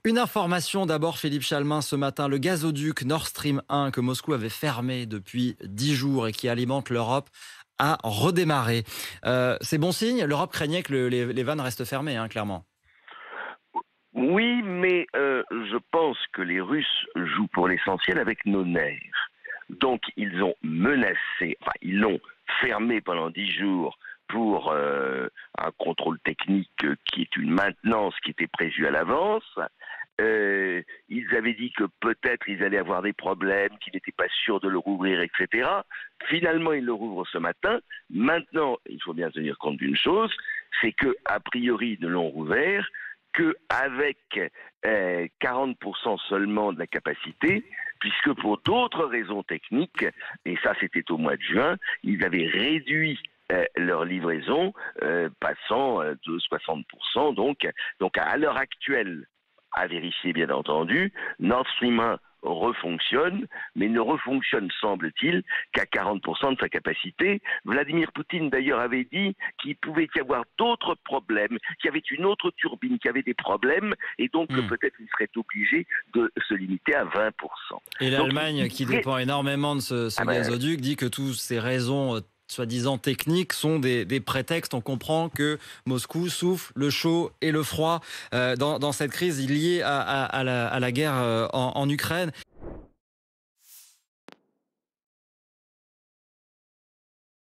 Une information d'abord, Philippe Chalmin, ce matin, le gazoduc Nord Stream 1 que Moscou avait fermé depuis 10 jours et qui alimente l'Europe a redémarré. C'est bon signe. L'Europe craignait que les vannes restent fermées, hein, clairement. Oui, mais je pense que les Russes jouent pour l'essentiel avec nos nerfs. Donc ils ont menacé, enfin ils l'ont fermé pendant 10 jours pour un contrôle technique qui est une maintenance qui était prévue à l'avance. Ils avaient dit que peut-être ils allaient avoir des problèmes, qu'ils n'étaient pas sûrs de le rouvrir, etc. Finalement, ils le rouvrent ce matin. Maintenant, il faut bien tenir compte d'une chose, c'est que a priori, ils ne l'ont rouvert qu'avec 40% seulement de la capacité, puisque pour d'autres raisons techniques, et ça c'était au mois de juin, ils avaient réduit leur livraison, passant de 60%. Donc à l'heure actuelle, à vérifier bien entendu, Nord Stream 1 refonctionne, mais ne refonctionne, semble-t-il, qu'à 40% de sa capacité. Vladimir Poutine, d'ailleurs, avait dit qu'il pouvait y avoir d'autres problèmes, qu'il y avait une autre turbine qui avait des problèmes, et donc que peut-être il serait obligé de se limiter à 20%. Et Donc, l'Allemagne, qui dépend énormément de ce gazoduc, dit que toutes ces raisons soi-disant techniques sont des prétextes. On comprend que Moscou souffle le chaud et le froid dans cette crise liée à la guerre en Ukraine.